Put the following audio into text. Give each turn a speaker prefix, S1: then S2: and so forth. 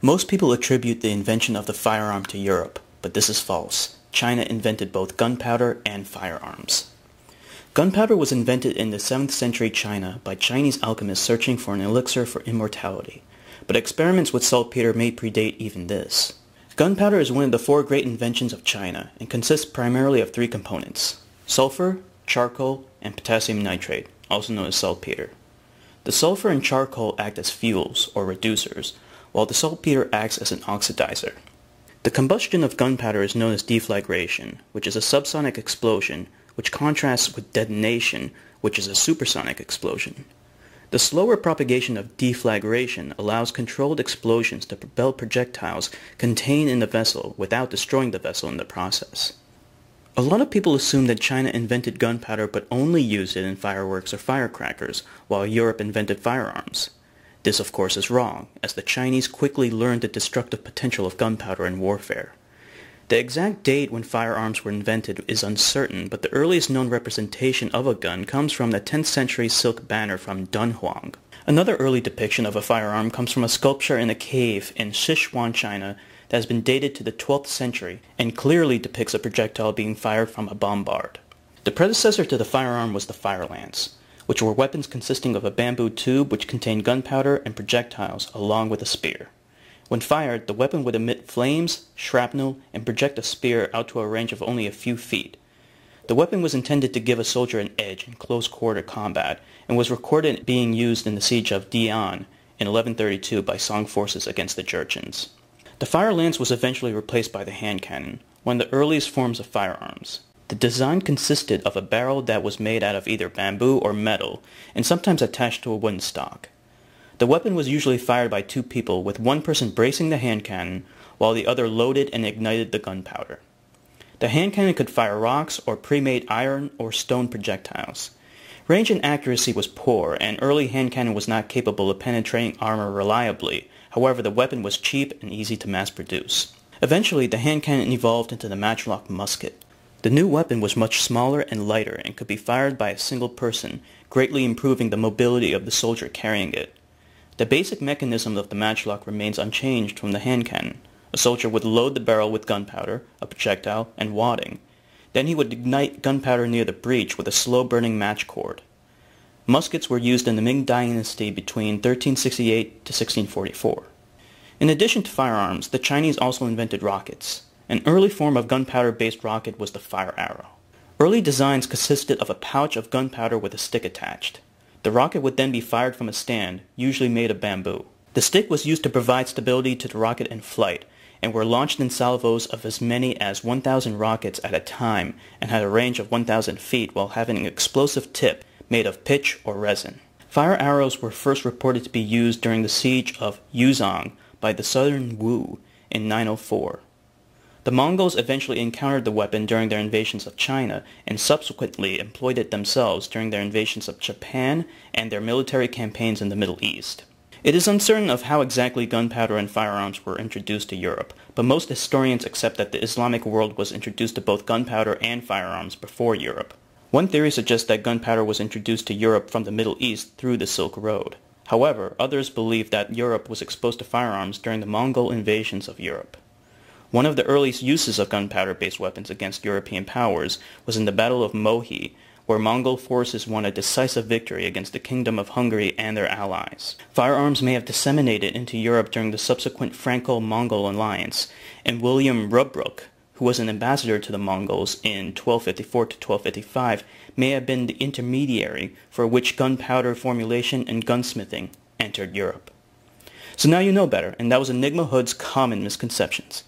S1: Most people attribute the invention of the firearm to Europe, but this is false. China invented both gunpowder and firearms. Gunpowder was invented in the 7th century China by Chinese alchemists searching for an elixir for immortality, but experiments with saltpeter may predate even this. Gunpowder is one of the 4 great inventions of China and consists primarily of 3 components: sulfur, charcoal, and potassium nitrate, also known as saltpeter. The sulfur and charcoal act as fuels, or reducers, while the saltpeter acts as an oxidizer. The combustion of gunpowder is known as deflagration, which is a subsonic explosion, which contrasts with detonation, which is a supersonic explosion. The slower propagation of deflagration allows controlled explosions to propel projectiles contained in the vessel without destroying the vessel in the process. A lot of people assume that China invented gunpowder but only used it in fireworks or firecrackers, while Europe invented firearms. This, of course, is wrong, as the Chinese quickly learned the destructive potential of gunpowder in warfare. The exact date when firearms were invented is uncertain, but the earliest known representation of a gun comes from the 10th century silk banner from Dunhuang. Another early depiction of a firearm comes from a sculpture in a cave in Sichuan, China, that has been dated to the 12th century and clearly depicts a projectile being fired from a bombard. The predecessor to the firearm was the fire lance, which were weapons consisting of a bamboo tube which contained gunpowder and projectiles along with a spear. When fired, the weapon would emit flames, shrapnel, and project a spear out to a range of only a few feet. The weapon was intended to give a soldier an edge in close-quarter combat and was recorded being used in the siege of Dian in 1132 by Song forces against the Jurchens. The fire lance was eventually replaced by the hand cannon, one of the earliest forms of firearms. The design consisted of a barrel that was made out of either bamboo or metal, and sometimes attached to a wooden stock. The weapon was usually fired by 2 people, with one person bracing the hand cannon, while the other loaded and ignited the gunpowder. The hand cannon could fire rocks or pre-made iron or stone projectiles. Range and accuracy was poor, and early hand cannon was not capable of penetrating armor reliably. However, the weapon was cheap and easy to mass-produce. Eventually, the hand cannon evolved into the matchlock musket. The new weapon was much smaller and lighter and could be fired by a single person, greatly improving the mobility of the soldier carrying it. The basic mechanism of the matchlock remains unchanged from the hand cannon. A soldier would load the barrel with gunpowder, a projectile, and wadding. Then he would ignite gunpowder near the breech with a slow-burning match cord. Muskets were used in the Ming Dynasty between 1368 to 1644. In addition to firearms, the Chinese also invented rockets. An early form of gunpowder-based rocket was the fire arrow. Early designs consisted of a pouch of gunpowder with a stick attached. The rocket would then be fired from a stand, usually made of bamboo. The stick was used to provide stability to the rocket in flight, and were launched in salvos of as many as 1,000 rockets at a time, and had a range of 1,000 feet while having an explosive tip made of pitch or resin. Fire arrows were first reported to be used during the siege of Yuzhong by the southern Wu in 904. The Mongols eventually encountered the weapon during their invasions of China and subsequently employed it themselves during their invasions of Japan and their military campaigns in the Middle East. It is uncertain of how exactly gunpowder and firearms were introduced to Europe, but most historians accept that the Islamic world was introduced to both gunpowder and firearms before Europe. One theory suggests that gunpowder was introduced to Europe from the Middle East through the Silk Road. However, others believe that Europe was exposed to firearms during the Mongol invasions of Europe. One of the earliest uses of gunpowder-based weapons against European powers was in the Battle of Mohi, where Mongol forces won a decisive victory against the Kingdom of Hungary and their allies. Firearms may have disseminated into Europe during the subsequent Franco-Mongol alliance, and William Rubruck, who was an ambassador to the Mongols in 1254 to 1255, may have been the intermediary for which gunpowder formulation and gunsmithing entered Europe. So now you know better, and that was Enigma Hood's Common Misconceptions.